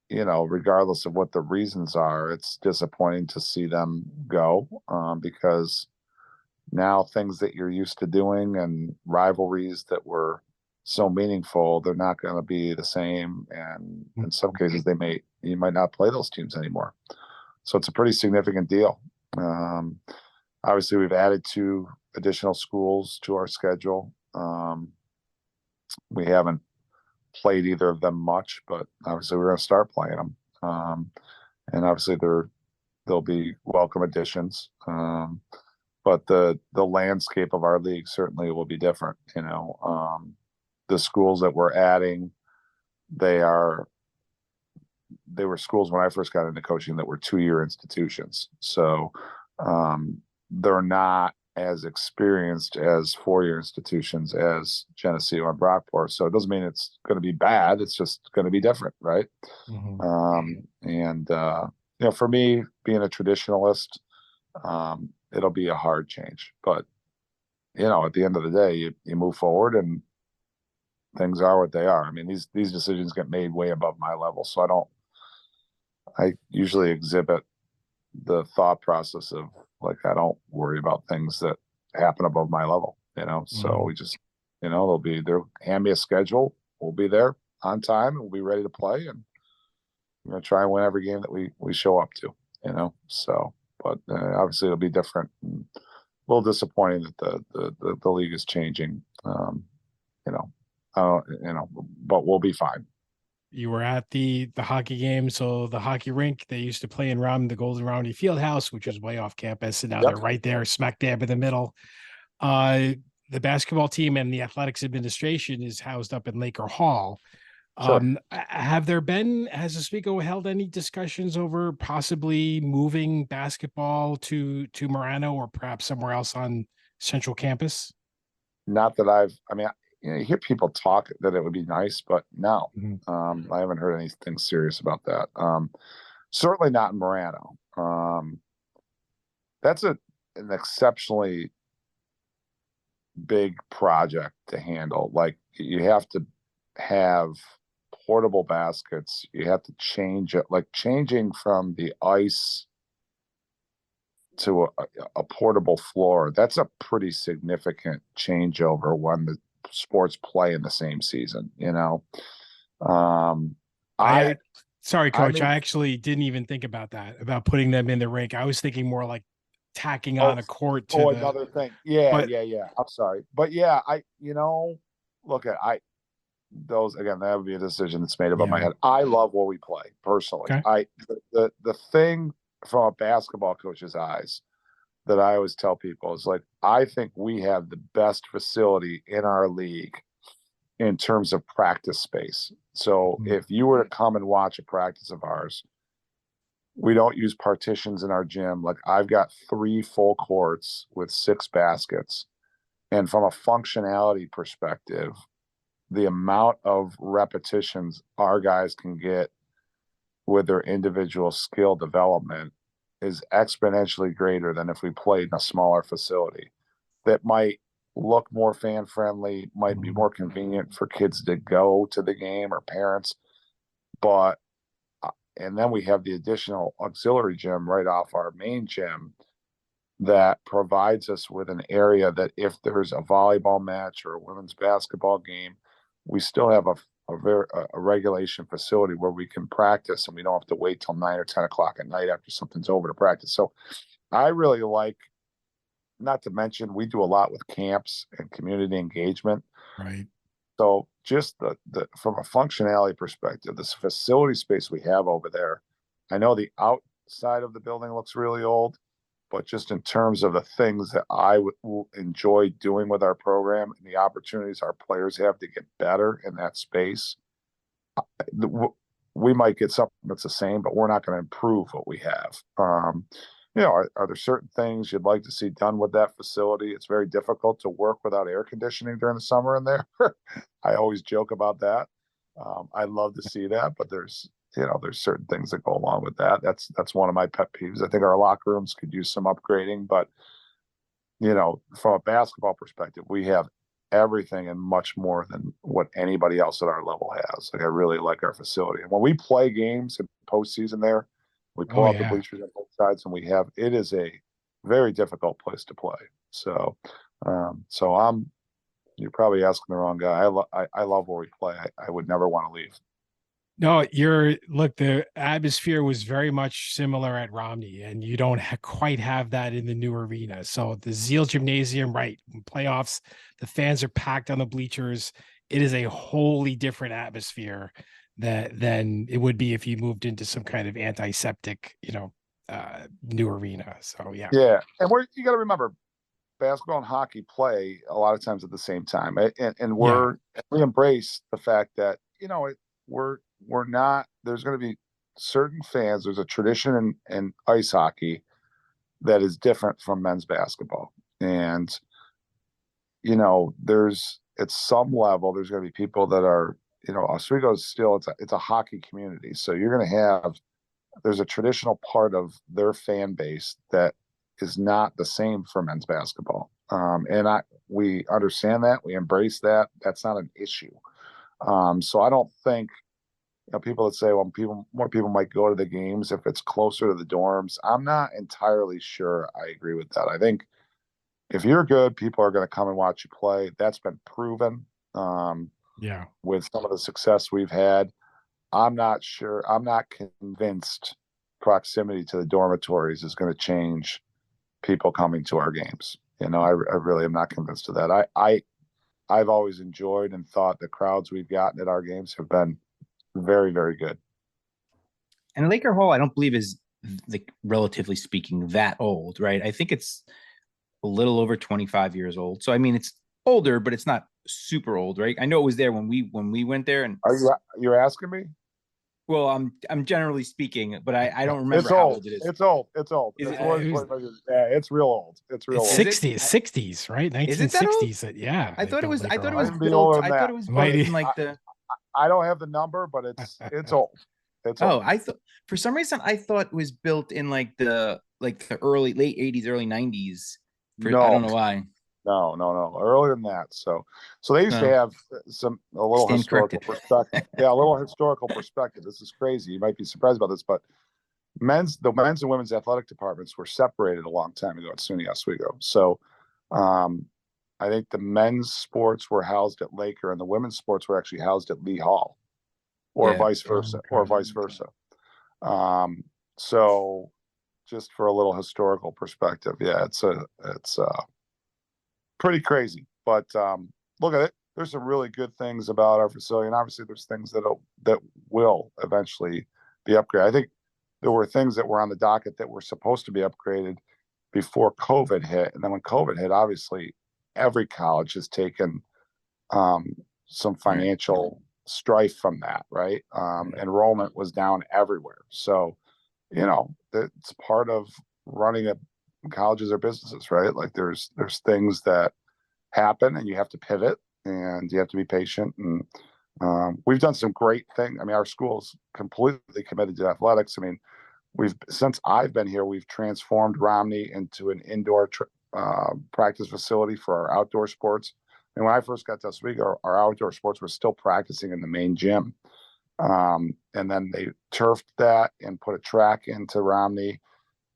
regardless of what the reasons are, it's disappointing to see them go because now things that you're used to doing and rivalries that were so meaningful, they're not going to be the same. And in some cases, you might not play those teams anymore. So it's a pretty significant deal. Obviously, we've added 2 additional schools to our schedule. We haven't played either of them much, but obviously we're going to start playing them. And obviously they'll be welcome additions. But the landscape of our league certainly will be different. The schools that we're adding, they were schools when I first got into coaching that were 2-year institutions. So they're not as experienced as 4-year institutions as Geneseo and Brockport. So it doesn't mean it's going to be bad. It's just going to be different, right? For me, being a traditionalist, it'll be a hard change. But, at the end of the day, you move forward and things are what they are. I mean, these decisions get made way above my level. So I usually exhibit the thought process of, I don't worry about things that happen above my level, so we just, they'll hand me a schedule. We'll be there on time and we'll be ready to play, and we're going to try and win every game that we show up to, so, but obviously it'll be different and a little disappointing that the league is changing, but we'll be fine.
You were at the hockey game, so the hockey rink they used to play in the Golden Romney Fieldhouse, which was way off campus, and now they're right there, smack dab in the middle. The basketball team and the athletics administration is housed up in Laker Hall. Has Oswego held any discussions over possibly moving basketball to Marano or perhaps somewhere else on Central Campus?
Not that you hear people talk that it would be nice, but no, I haven't heard anything serious about that. Certainly not in Marano. That's an exceptionally big project to handle. You have to have portable baskets. You have to change it, changing from the ice to a portable floor. That's a pretty significant changeover when the sports play in the same season, you know.
Sorry,
I
coach.
mean,
I actually didn't even think about that, about putting them in the rink. I was thinking more like tacking on a court to the,
another thing. Yeah,
but
yeah. I'm sorry. But yeah, look at those again, that would be a decision that's made above my
Yeah.
head. I love where we play personally.
Okay.
The thing from a basketball coach's eyes that I always tell people is like, I think we have the best facility in our league in terms of practice space. So if you were to come and watch a practice of ours, we don't use partitions in our gym. Like I've got 3 full courts with 6 baskets. And from a functionality perspective, the amount of repetitions our guys can get with their individual skill development is exponentially greater than if we played in a smaller facility that might look more fan friendly, might be more convenient for kids to go to the game or parents. But, and then we have the additional auxiliary gym right off our main gym that provides us with an area that if there's a volleyball match or a women's basketball game, we still have a regulation facility where we can practice and we don't have to wait till 9 or 10 o'clock at night after something's over to practice. So I really like, not to mention we do a lot with camps and community engagement.
right.
So just the from a functionality perspective, this facility space we have over there, I know the outside of the building looks really old, but just in terms of the things that I would enjoy doing with our program and the opportunities our players have to get better in that space, we might get something that's the same, but we're not going to improve what we have. Are there certain things you'd like to see done with that facility? It's very difficult to work without air conditioning during the summer in there. I always joke about that. I'd love to see that, but there's certain things that go along with that. That's one of my pet peeves. I think our locker rooms could use some upgrading, but from a basketball perspective, we have everything and much more than what anybody else at our level has. Like I really like our facility. And when we play games in postseason there, we pull out the bleachers on both sides and it is a very difficult place to play. So, you're probably asking the wrong guy. I love where we play. I would never want to leave.
No, the atmosphere was very much similar at Romney, and you don't quite have that in the new arena. So the Zeal Gymnasium, right, in playoffs, the fans are packed on the bleachers. It is a wholly different atmosphere than it would be if you moved into some kind of antiseptic, new arena. So yeah.
Yeah, and you got to remember, basketball and hockey play a lot of times at the same time, and we embrace the fact that we're not, there's going to be certain fans. There's a tradition in ice hockey that is different from men's basketball. And, there's at some level, there's going to be people that are, Oswego is still, it's a hockey community. So you're going to there's a traditional part of their fan base that is not the same for men's basketball. We understand that, we embrace that. That's not an issue. So I don't think, people that say, well, more people might go to the games if it's closer to the dorms. I'm not entirely sure I agree with that. I think if you're good, people are going to come and watch you play. That's been proven. With some of the success we've had, I'm not convinced proximity to the dormitories is going to change people coming to our games. I really am not convinced of that. I've always enjoyed and thought the crowds we've gotten at our games have been very, very good.
And Laker Hall, I don't believe is, relatively speaking, that old, right? I think it's a little over 25 years old. So I mean, it's older, but it's not super old, right? I know it was there when we went there. And
you're asking me?
Well, I'm generally speaking, but I don't remember how old it is.
It's old. Yeah, it's real old. It's real old.
60s, right? 1960s. Yeah.
I thought it was
built.
I thought it was built in like the.
I don't have the number, but it's old. It's old.
I thought for some reason I thought it was built in like the late 80s, early 90s. I don't know why.
No, earlier than that. So they used to have a little historical perspective. Yeah, a little historical perspective. This is crazy. You might be surprised about this, but the men's and women's athletic departments were separated a long time ago at SUNY Oswego. So I think the men's sports were housed at Laker and the women's sports were actually housed at Lee Hall, or
Yeah.
vice versa, or vice versa. So just for a little historical perspective, yeah, it's pretty crazy. But look at it. There's some really good things about our facility, and obviously there's things that will eventually be upgraded. I think there were things that were on the docket that were supposed to be upgraded before COVID hit, and then when COVID hit, obviously every college has taken some financial strife from that, right? Enrollment was down everywhere, so it's part of running a colleges or businesses, right? Like there's things that happen, and you have to pivot, and you have to be patient. And we've done some great things. I mean, our school's completely committed to athletics. I mean, since I've been here, we've transformed Romney into an indoor practice facility for our outdoor sports. And when I first got to Oswego, our outdoor sports were still practicing in the main gym. And then they turfed that and put a track into Romney.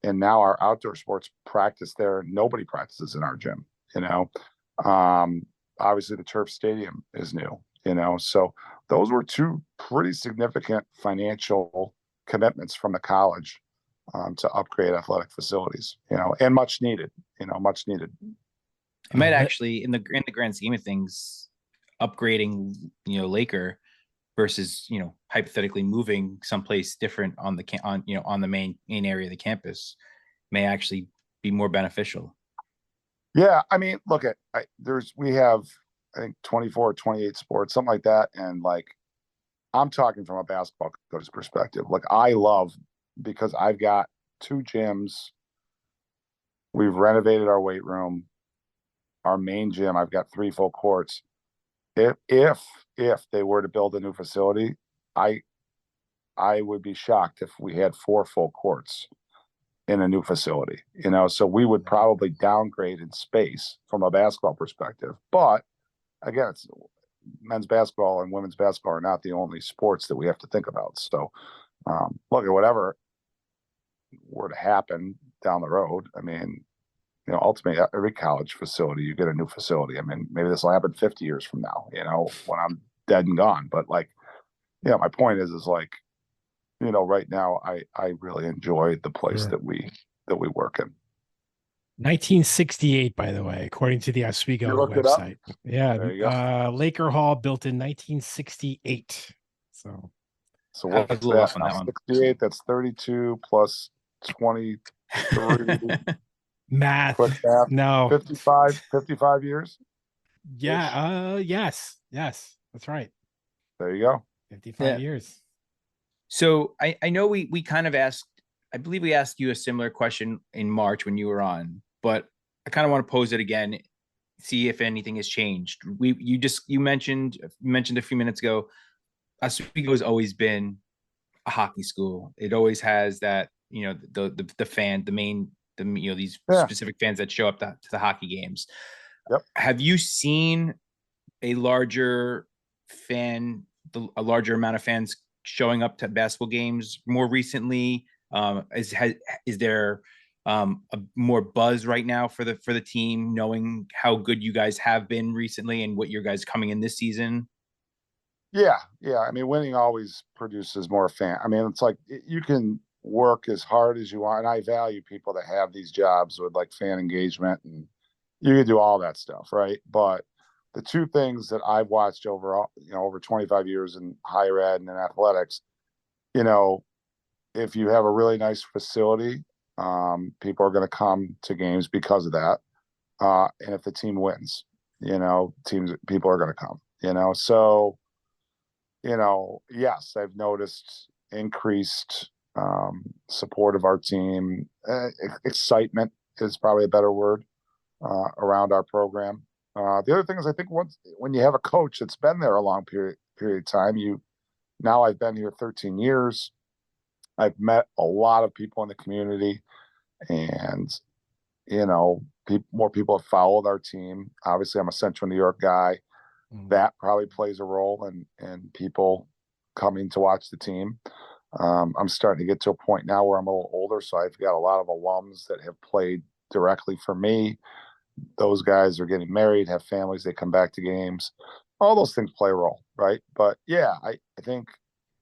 And now our outdoor sports practice there. Nobody practices in our gym, Obviously the turf stadium is new, so those were two pretty significant financial commitments from the college to upgrade athletic facilities, and much needed.
It might actually, in the grand scheme of things, upgrading, Laker versus, hypothetically moving someplace different on the main area of the campus may actually be more beneficial.
Yeah, I mean, look at we have I think 24 or 28 sports, something like that, and like I'm talking from a basketball coach's perspective. Like I love, because I've got 2 gyms. We've renovated our weight room, our main gym. I've got 3 full courts. If they were to build a new facility, I would be shocked if we had 4 full courts in a new facility, so we would probably downgrade in space from a basketball perspective. But again, it's men's basketball and women's basketball are not the only sports that we have to think about. So look, at whatever were to happen down the road, I mean, ultimately every college facility, you get a new facility. I mean, maybe this will happen 50 years from now, when I'm dead and gone. But like, my point is like, right now I really enjoy the place that we work in.
1968, by the way, according to the Oswego website. Yeah, Laker Hall built in 1968. So
what's that? Now, 68. That's 32 plus 23.
Math.
Quick math.
No.
55 years.
Yeah. Yes. That's right.
There you go.
55 years.
So I know we kind of asked, I believe we asked you a similar question in March when you were on, but I kind of want to pose it again, see if anything has changed. You mentioned a few minutes ago, Oswego has always been a hockey school. It always has that, these specific fans that show up to the hockey games.
Yep.
Have you seen a larger amount of fans showing up to basketball games more recently? Is there a more buzz right now for the team, knowing how good you guys have been recently and what your guys coming in this season?
Yeah. I mean, winning always produces more fan. I mean, it's like you can work as hard as you want, and I value people that have these jobs with like fan engagement, and you can do all that stuff, right? But the 2 things that I've watched overall, over 25 years in higher ed and in athletics, if you have a really nice facility, people are going to come to games because of that. And if the team wins, people are going to come, so, yes, I've noticed increased support of our team. Excitement is probably a better word around our program. The other thing is, I think when you have a coach that's been there a long period of time, now I've been here 13 years. I've met a lot of people in the community, and more people have followed our team. Obviously, I'm a Central New York guy. That probably plays a role in people coming to watch the team. I'm starting to get to a point now where I'm a little older, so I've got a lot of alums that have played directly for me. those guys are getting married, have families, they come back to games. All those things play a role, right? But yeah, I think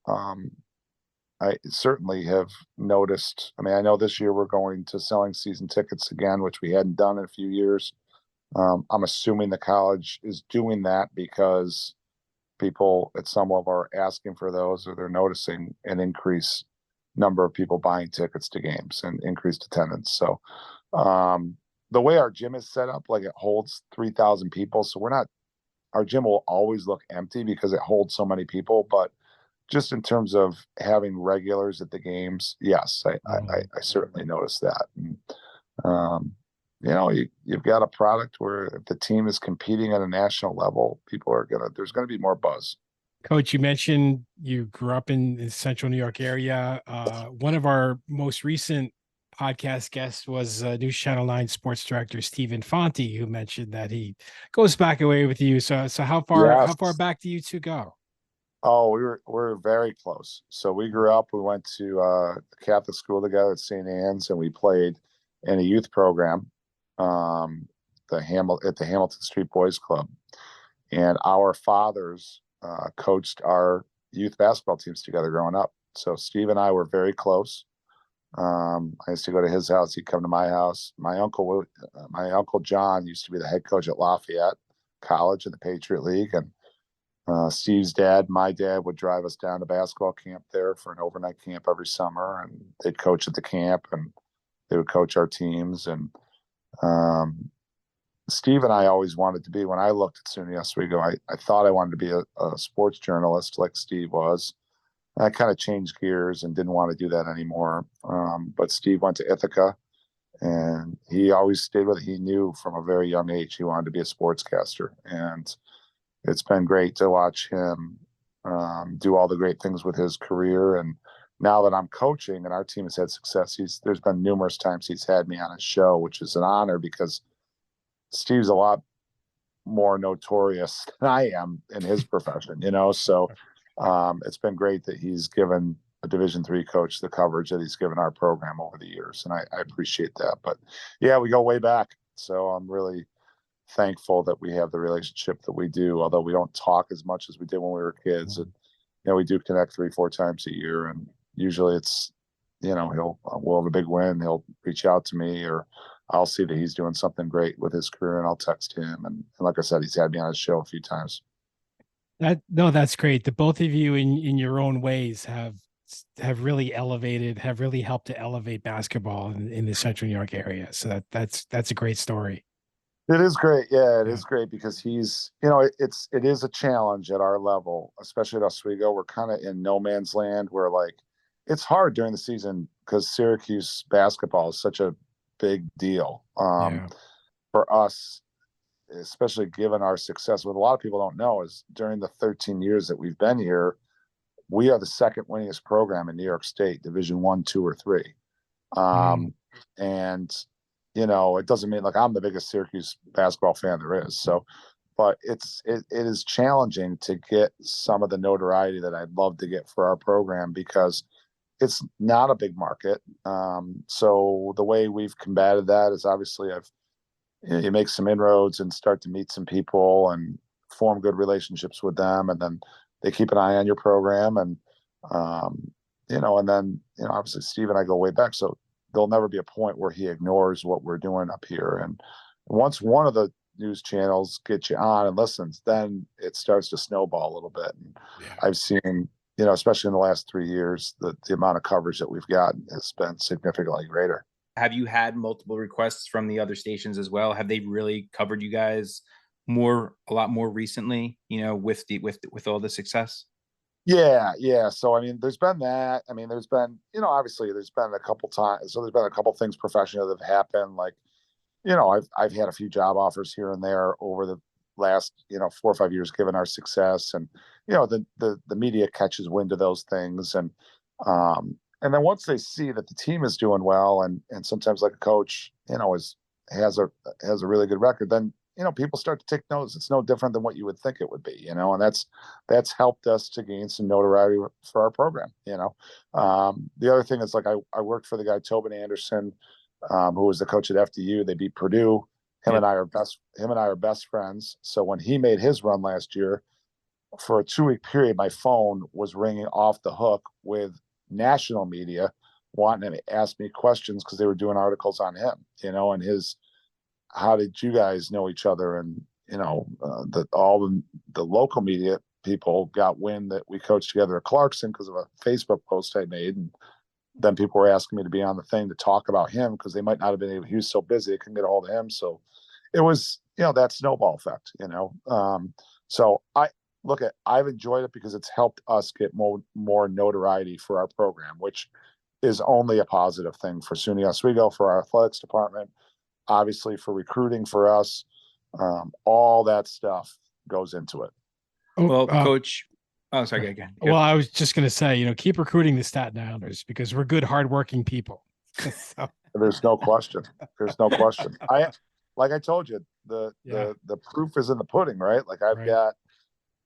I certainly have noticed. I mean, I know this year we're going to selling season tickets again, which we hadn't done in a few years. I'm assuming the college is doing that because people at some level are asking for those, or they're noticing an increase number of people buying tickets to games and increased attendance. So the way our gym is set up, like it holds 3,000 people. So our gym will always look empty because it holds so many people. But just in terms of having regulars at the games, yes, I certainly noticed that. And, you've got a product where if the team is competing at a national level, there's gonna be more buzz.
Coach, you mentioned you grew up in the central New York area. One of our most recent podcast guests was News Channel 9 sports director Stephen Fonte, who mentioned that he goes back away with you. So how far back do you two go?
Oh, we're very close. So we grew up. We went to Catholic school together at St. Anne's, and we played in a youth program, at the Hamilton Street Boys Club. And our fathers coached our youth basketball teams together growing up. So Steve and I were very close. I used to go to his house. He'd come to my house. My uncle John used to be the head coach at Lafayette College in the Patriot League, and Steve's dad, my dad, would drive us down to basketball camp there for an overnight camp every summer, and they'd coach at the camp, and they would coach our teams. And Steve and I always wanted to be. When I looked at SUNY Oswego, I thought I wanted to be a sports journalist like Steve was. I kind of changed gears and didn't want to do that anymore. But Steve went to Ithaca, and he always stayed with it. He knew from a very young age he wanted to be a sportscaster, and it's been great to watch him do all the great things with his career. And now that I'm coaching and our team has had success, there's been numerous times he's had me on his show, which is an honor because Steve's a lot more notorious than I am in his profession, So it's been great that he's given a Division III coach the coverage that he's given our program over the years, and I appreciate that. But yeah, we go way back, so I'm really thankful that we have the relationship that we do, although we don't talk as much as we did when we were kids. And we do connect 3-4 times a year, and usually it's we'll have a big win, he'll reach out to me, or I'll see that he's doing something great with his career, and I'll text him. And like I said, he's had me on his show a few times.
That's great. The both of you in your own ways have really helped to elevate basketball in the central New York area. So that's a great story.
It is great. Yeah, it is great because he's, it is a challenge at our level, especially at Oswego. We're kind of in no man's land where it's hard during the season because Syracuse basketball is such a big deal for us, especially given our success. What a lot of people don't know is during the 13 years that we've been here, we are the second winningest program in New York State, Division I, II, or III. And it doesn't mean I'm the biggest Syracuse basketball fan there is. So, but it is challenging to get some of the notoriety that I'd love to get for our program because it's not a big market. So the way we've combated that is obviously you make some inroads and start to meet some people and form good relationships with them, and then they keep an eye on your program, and and then obviously Steve and I go way back, so there'll never be a point where he ignores what we're doing up here. And once one of the news channels gets you on and listens, then it starts to snowball a little bit. And I've seen, especially in the last 3 years, the amount of coverage that we've gotten has been significantly greater.
Have you had multiple requests from the other stations as well? Have they really covered you guys a lot more recently, with all the success?
Yeah. So, there's been that. There's been, obviously there's been a couple times. So there's been a couple things professionally that have happened. I've had a few job offers here and there over the last, 4 or 5 years, given our success. And, the media catches wind of those things. And then once they see that the team is doing well, and sometimes like a coach, has a really good record, then, people start to take notice. It's no different than what you would think it would be, and that's helped us to gain some notoriety for our program. The other thing is I worked for the guy, Tobin Anderson, who was the coach at FDU. They beat Purdue Him and I are best friends. So when he made his run last year, for a 2-week period, my phone was ringing off the hook with national media wanting to ask me questions because they were doing articles on him, and how did you guys know each other? And, all the local media people got wind that we coached together at Clarkson because of a Facebook post I made. And then people were asking me to be on the thing to talk about him because they might not have been able, he was so busy, they couldn't get a hold of him. So it was, that snowball effect, so I've enjoyed it because it's helped us get more notoriety for our program, which is only a positive thing for SUNY Oswego, for our athletics department, obviously for recruiting for us. All that stuff goes into it.
Well, Coach, oh, sorry, go ahead.
Well, I was just going to say, keep recruiting the Staten Islanders because we're good, hardworking people. So.
There's no question. Like I told you, the proof is in the pudding, right? Like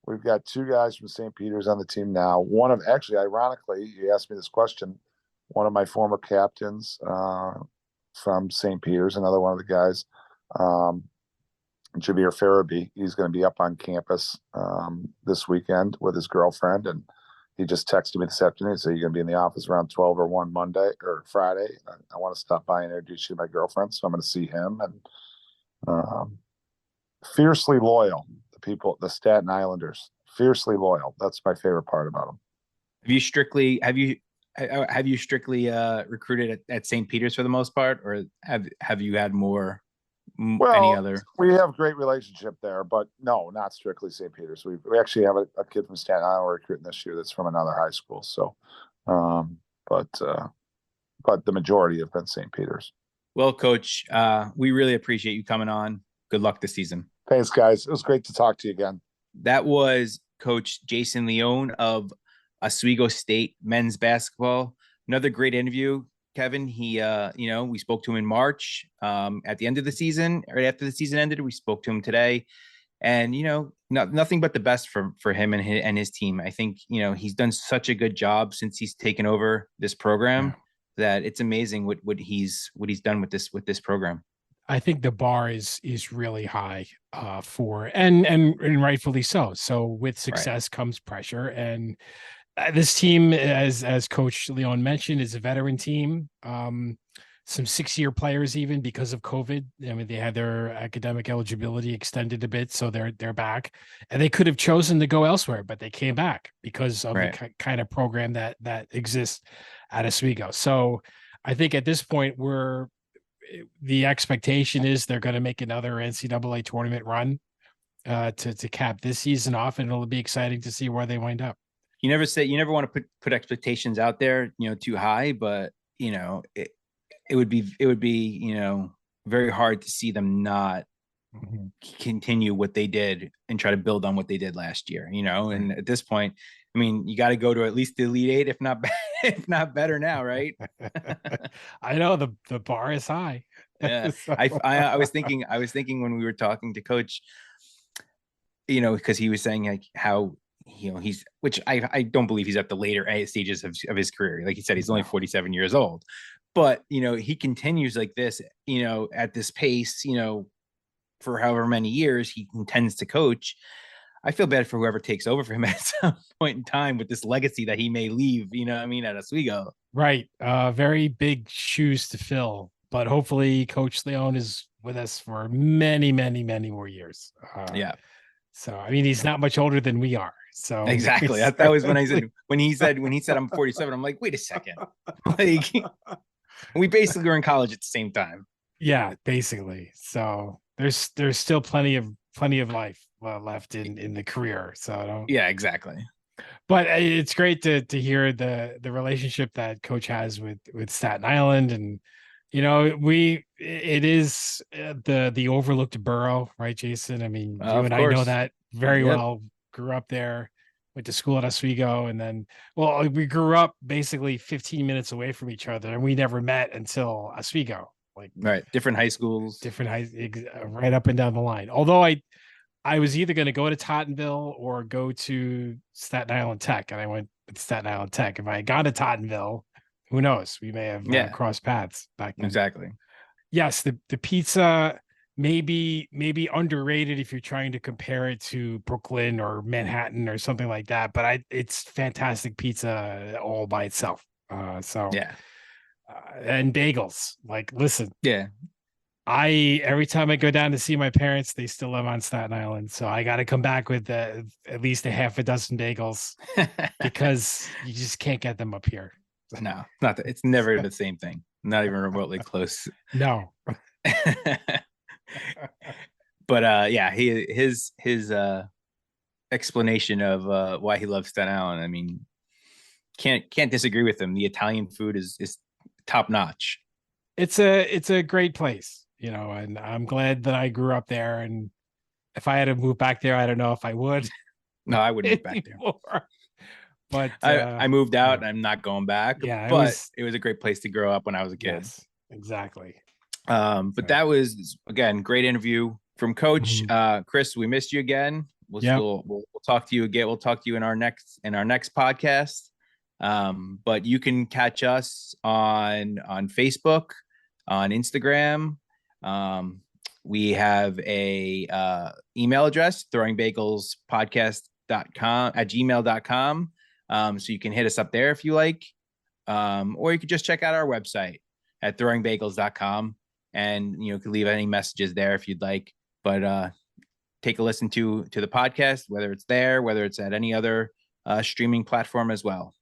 we've got 2 guys from St. Peter's on the team now. One of, actually, ironically, you asked me this question, one of my former captains from St. Peter's, another one of the guys, Javier Farabee, he's going to be up on campus this weekend with his girlfriend. And he just texted me this afternoon and said, you're going to be in the office around 12 or 1 Monday or Friday. I want to stop by and introduce you to my girlfriend. So I'm going to see him. And fiercely loyal. The Staten Islanders, fiercely loyal. That's my favorite part about them.
Have you strictly recruited at St. Peter's for the most part, or have you had more? Any other?
We have a great relationship there, but no, not strictly St. Peter's. We actually have a kid from Staten Island we're recruiting this year that's from another high school. So, but the majority have been St. Peter's.
Well, Coach, we really appreciate you coming on. Good luck this season.
Thanks, guys. It was great to talk to you again.
That was Coach Jason Leone of Oswego State men's basketball. Another great interview, Kevin. He, we spoke to him in March at the end of the season, right after the season ended. We spoke to him today, and nothing but the best for him and his team. I think he's done such a good job since he's taken over this program that it's amazing what he's done with this program.
I think the bar is really high for and rightfully so. So with success comes pressure, and this team, as Coach Leone mentioned, is a veteran team. Some 6-year players, even because of COVID. I mean, they had their academic eligibility extended a bit, so they're back. And they could have chosen to go elsewhere, but they came back because of the kind of program that exists at Oswego. So I think at this point, the expectation is they're going to make another NCAA tournament run to cap this season off, and it'll be exciting to see where they wind up.
You never want to put expectations out there, too high, but it would be very hard to see them not continue what they did and try to build on what they did last year, and at this point, I mean, you got to go to at least the Elite Eight, if not better now, right?
I know the bar is high.
Yeah, I was thinking when we were talking to Coach, because he was saying like how he's, which I don't believe he's at the later stages of his career. Like he said, he's only 47 years old, but he continues like this, at this pace, for however many years he intends to coach. I feel bad for whoever takes over for him at some point in time with this legacy that he may leave, at Oswego. Right.
Very big shoes to fill, but hopefully Coach Leone is with us for many, many, many more years. So, I mean, he's not much older than we are. So
exactly. That was when he said I'm 47, I'm like, wait a second. Like we basically were in college at the same time.
Yeah, basically. So there's still plenty of life left in the career. So
yeah, exactly.
But it's great to hear the relationship that Coach has with Staten Island, and it is the overlooked borough, right, Jason? I mean, you and I know that very well. Grew up there, went to school at Oswego, and then we grew up basically 15 minutes away from each other, and we never met until Oswego.
Different high schools,
right up and down the line. Although I was either going to go to Tottenville or go to Staten Island Tech, and I went with Staten Island Tech. If I had gone to Tottenville, who knows? We may have crossed paths back then.
Exactly.
Yes, the pizza maybe underrated if you're trying to compare it to Brooklyn or Manhattan or something like that. But it's fantastic pizza all by itself.
Yeah.
And bagels. Like, listen,
Yeah.
every time I go down to see my parents, they still live on Staten Island, so I got to come back with at least a half a dozen bagels because you just can't get them up here.
No, not that. It's never the same thing. Not even remotely close.
No.
But yeah, his explanation of why he loves Staten Island, I mean, can't disagree with him. The Italian food is top notch.
It's a great place, and I'm glad that I grew up there. And if I had to move back there, I don't know if I would.
No, I wouldn't move back there.
But
I moved out and I'm not going back.
Yeah,
but it was a great place to grow up when I was a kid.
Yes, exactly.
But that was, again, great interview from Coach. Chris, we missed you again. We'll talk to you again. We'll talk to you in our next podcast. But you can catch us on Facebook, on Instagram. We have a email address, throwingbagelspodcast.com@gmail.com. So you can hit us up there if you like. Or you could just check out our website at throwingbagels.com, and you can leave any messages there if you'd like. But take a listen to the podcast, whether it's there, whether it's at any other streaming platform as well.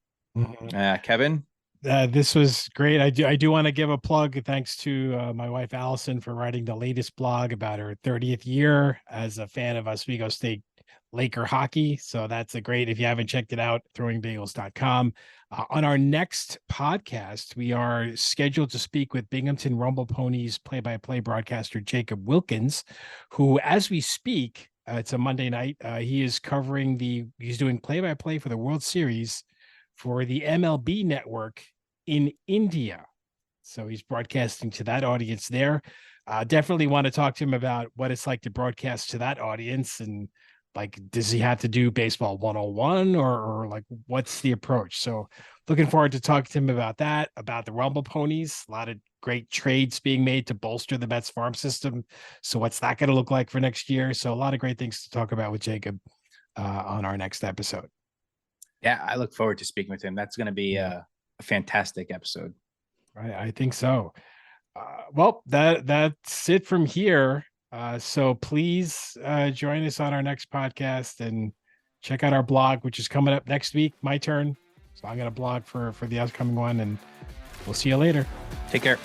Kevin,
this was great. I do want to give a plug. Thanks to my wife Allison for writing the latest blog about her 30th year as a fan of Oswego State Laker hockey. So that's a great. If you haven't checked it out, throwingbagels.com. On our next podcast, we are scheduled to speak with Binghamton Rumble Ponies play-by-play broadcaster Jacob Wilkins, who, as we speak, it's a Monday night. He is covering he's doing play-by-play for the World Series for the MLB network in India. So he's broadcasting to that audience there. Definitely want to talk to him about what it's like to broadcast to that audience, and like, does he have to do baseball 101 or like, what's the approach? So looking forward to talking to him about that, about the Rumble Ponies. A lot of great trades being made to bolster the Mets farm system. So what's that going to look like for next year? So a lot of great things to talk about with Jacob on our next episode.
Yeah, I look forward to speaking with him. That's going to be a fantastic episode.
I think so. Well, that's it from here. So please join us on our next podcast and check out our blog, which is coming up next week. My turn. So I'm going to blog for the upcoming one, and we'll see you later.
Take care.